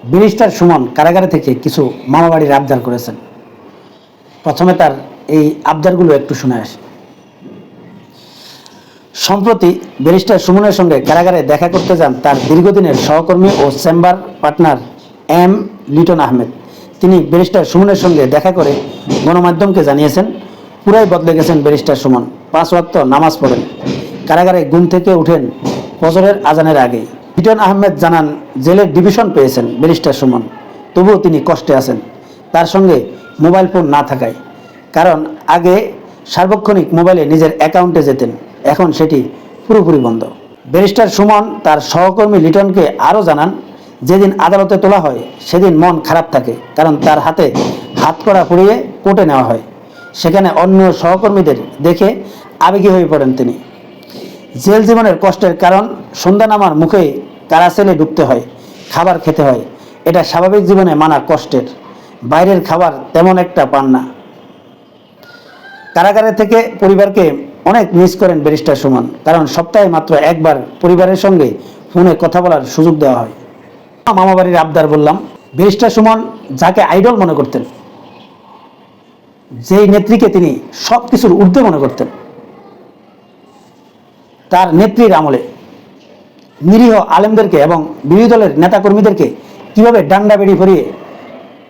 Barrister Suman কারাগারে থেকে কিছু মামাবাড়ির আবদার করেছেন। প্রথমে তার এই আবদারগুলো একটু শুনে আসি। সম্প্রতি ব্যারিস্টার সুমনের সঙ্গে কারাগারে দেখা করতে যান তার দীর্ঘদিনের সহকর্মী ও chamber partner M Liton Ahmed. তিনি ব্যারিস্টার সুমনের সঙ্গে দেখা করে গণমাধ্যমকে জানিয়েছেন, পুরাই বদলে গেছেন ব্যারিস্টার সুমন। 5 ওয়াক্ত নামাজ পড়েন, কারাগারে ঘুম থেকে উঠেন ফজরের আজানের আগেই। লিটন আহমেদ জানান, জেলের ডিভিশন পেয়েছেন ব্যারিস্টার সুমন, তবুও তিনি কষ্টে আছেন তার সঙ্গে মোবাইল ফোন না থাকায়। কারণ আগে সার্বক্ষণিক মোবাইলে নিজের অ্যাকাউন্টে যেতেন, এখন সেটি পুরোপুরি বন্ধ। ব্যারিস্টার সুমন তার সহকর্মী লিটনকে আরও জানান, যেদিন আদালতে তোলা হয় সেদিন মন খারাপ থাকে, কারণ তার হাতে হাতকড়া পরিয়ে কোর্টে নেওয়া হয়। সেখানে অন্য সহকর্মীদের দেখে আবেগী হয়ে পড়েন তিনি। জেল জীবনের কষ্টের কারণ, সন্ধ্যা নামার মুখেই কারা সেলে ঢুকতে হয়, খাবার খেতে হয়। এটা স্বাভাবিক জীবনে মানা কষ্টের। বাইরের খাবার তেমন একটা পান না। কারাগারে থেকে পরিবারকে অনেক মিস করেন ব্যারিস্টার সুমন, কারণ সপ্তাহে মাত্র একবার পরিবারের সঙ্গে ফোনে কথা বলার সুযোগ দেওয়া হয়। মামাবাড়ির আবদার বললাম, ব্যারিস্টার সুমন যাকে আইডল মনে করতেন, যেই নেত্রীকে তিনি সব কিছুর ঊর্ধ্বে মনে করতেন, তার নেত্রীর আমলে নিরীহ আলেমদেরকে এবং বিরোধী দলের নেতাকর্মীদেরকে কীভাবে ডান্ডা বেড়ি ভরিয়ে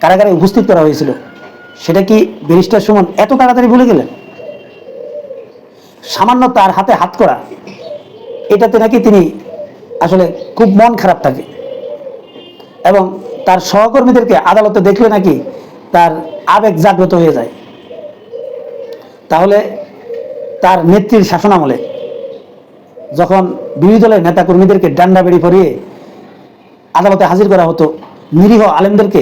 কারাগারে উপস্থিত করা হয়েছিল, সেটা কি ব্যারিস্টার সুমন এত তাড়াতাড়ি ভুলে গেলেন? সামান্য তার হাতে হাত করা, এটাতে নাকি তিনি আসলে খুব মন খারাপ থাকে, এবং তার সহকর্মীদেরকে আদালতে দেখলে নাকি তার আবেগ জাগ্রত হয়ে যায়। তাহলে তার নেত্রীর শাসনামলে যখন বিরোধী দলের নেতাকর্মীদেরকে ডান্ডা বেড়ি ভরিয়ে আদালতে হাজির করা হতো, নিরীহ আলেমদেরকে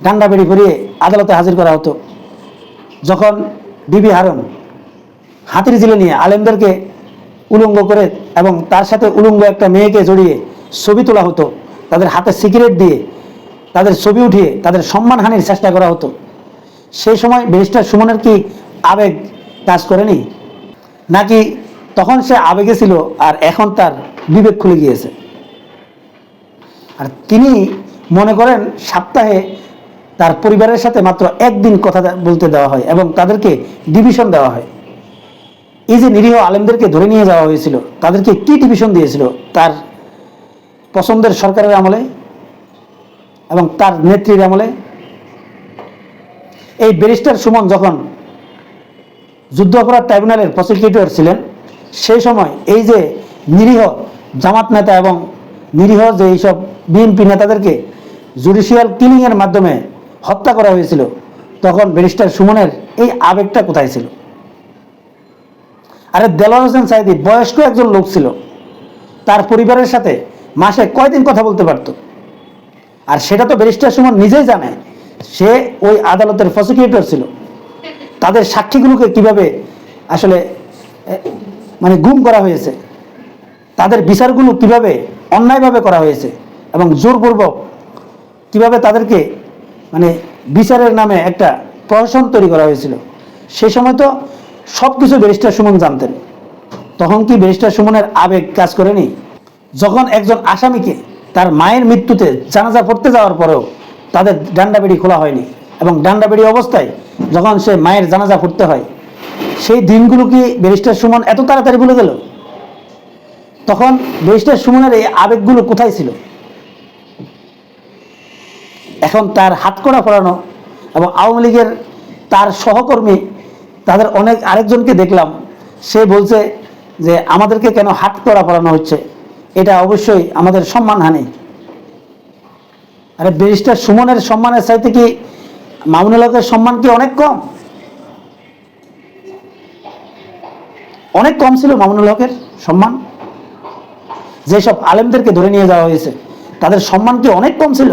ডান্ডা বেড়ি ভরিয়ে আদালতে হাজির করা হতো, যখন বিবি হারুন হাতির ঝিলে নিয়ে আলেমদেরকে উলঙ্গ করে এবং তার সাথে উলঙ্গ একটা মেয়েকে জড়িয়ে ছবি তোলা হতো, তাদের হাতে সিগারেট দিয়ে তাদের ছবি উঠিয়ে তাদের সম্মানহানির চেষ্টা করা হতো, সেই সময় ব্যারিস্টার সুমনের কি আবেগ কাজ করেনি? নাকি তখন সে আবেগে ছিল আর এখন তার বিবেক খুলে গিয়েছে? আর তিনি মনে করেন সপ্তাহে তার পরিবারের সাথে মাত্র একদিন কথা বলতে দেওয়া হয় এবং তাদেরকে ডিভিশন দেওয়া হয়। এই যে নিরীহ আলেমদেরকে ধরে নিয়ে যাওয়া হয়েছিল, তাদেরকে কি ডিভিশন দিয়েছিল তার পছন্দের সরকারের আমলে এবং তার নেত্রীর আমলে? এই ব্যারিস্টার সুমন যখন যুদ্ধ অপরাধ ট্রাইব্যুনালের প্রসিকিউটর ছিলেন, সেই সময় এই যে নিরীহ জামাত নেতা এবং নিরীহ যে এইসব বিএনপি নেতাদেরকে জুডিশিয়াল কিলিংয়ের মাধ্যমে হত্যা করা হয়েছিল, তখন ব্যারিস্টার সুমনের এই আবেগটা কোথায় ছিল? আরে দেলোয়ার হোসেন সাঈদী বয়স্ক একজন লোক ছিল, তার পরিবারের সাথে মাসে কয়দিন কথা বলতে পারত? আর সেটা তো ব্যারিস্টার সুমন নিজেই জানে। সে ওই আদালতের প্রসিকিউটর ছিল। তাদের সাক্ষীগুলোকে কিভাবে আসলে গুম করা হয়েছে, তাদের বিচারগুলো কিভাবে অন্যায়ভাবে করা হয়েছে এবং জোরপূর্বক কিভাবে তাদেরকে বিচারের নামে একটা প্রহসন তৈরি করা হয়েছিল, সেই সময় তো সব কিছু ব্যারিস্টার সুমন জানতেন। তখন কি ব্যারিস্টার সুমনের আবেগ কাজ করেনি? যখন একজন আসামিকে তার মায়ের মৃত্যুতে জানাজা পড়তে যাওয়ার পরেও তাদের ডান্ডাবেড়ি খোলা হয়নি, এবং ডান্ডাবেড়ি অবস্থায় যখন সে মায়ের জানাজা পড়তে হয়, সেই দিনগুলো কি ব্যারিস্টার সুমন এত তাড়াতাড়ি ভুলে গেল? তখন ব্যারিস্টার সুমনের এই আবেগগুলো কোথায় ছিল? এখন তার হাতকড়া পরানো এবং আওয়ামী লীগের তার সহকর্মী তাদের আরেকজনকে দেখলাম, সে বলছে যে আমাদেরকে কেন হাতকড়া পরানো হচ্ছে, এটা অবশ্যই আমাদের সম্মানহানি। আরে ব্যারিস্টার সুমনের সম্মানের চাইতে কি মামুনুল হকের সম্মান কি অনেক কম? অনেক কম ছিল মামুনুল হকের সম্মান? যেসব আলেমদেরকে ধরে নিয়ে যাওয়া হয়েছে তাদের সম্মান কি অনেক কম ছিল?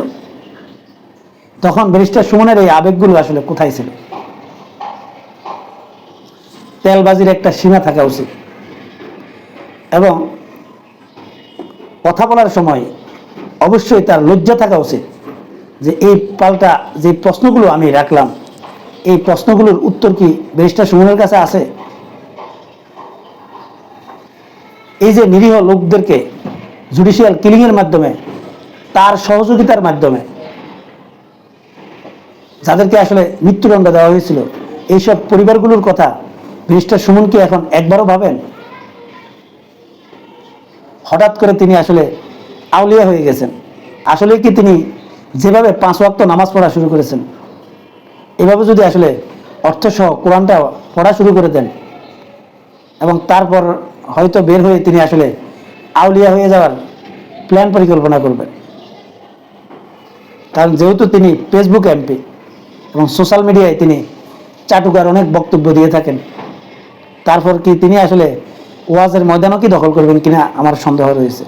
তখন ব্যারিস্টার সুমনের এই আবেগগুলো আসলে কোথায় ছিল? তেলবাজির একটা সীমা থাকা উচিত, এবং কথা বলার সময় অবশ্যই তার লজ্জা থাকা উচিত যে এই পাল্টা যে প্রশ্নগুলো আমি রাখলাম, এই প্রশ্নগুলোর উত্তর কি ব্যারিস্টার সুমনের কাছে আছে? এই যে নিরীহ লোকদেরকে জুডিশিয়াল কিলিংয়ের মাধ্যমে, তার সহযোগিতার মাধ্যমে যাদেরকে আসলে মৃত্যুদণ্ড দেওয়া হয়েছিল, এইসব পরিবারগুলোর কথা ব্যারিস্টার সুমন কি এখন একবারও ভাবেন? হঠাৎ করে তিনি আসলে আউলিয়া হয়ে গেছেন। আসলে কি তিনি যেভাবে 5 ওয়াক্ত নামাজ পড়া শুরু করেছেন, এভাবে যদি আসলে অর্থসহ কোরআনটা পড়া শুরু করে দেন এবং তারপর হয়তো বের হয়ে তিনি আসলে আউলিয়া হয়ে যাওয়ার প্ল্যান পরিকল্পনা করবেন। কারণ যেহেতু তিনি ফেসবুক এমপি এবং সোশ্যাল মিডিয়ায় তিনি চাটুকার অনেক বক্তব্য দিয়ে থাকেন, তারপর কি তিনি আসলে ওয়াজের ময়দানও কি দখল করবেন কিনা আমার সন্দেহ রয়েছে।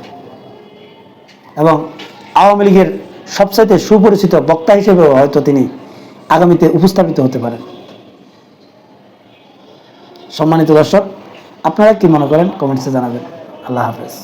এবং আওয়ামী লীগের সবচাইতে সুপরিচিত বক্তা হিসেবেও হয়তো তিনি আগামীতে উপস্থাপিত হতে পারেন। সম্মানিত দর্শক, আপনারা কি মনে করেন কমেন্টসে জানাবেন। আল্লাহ হাফেজ।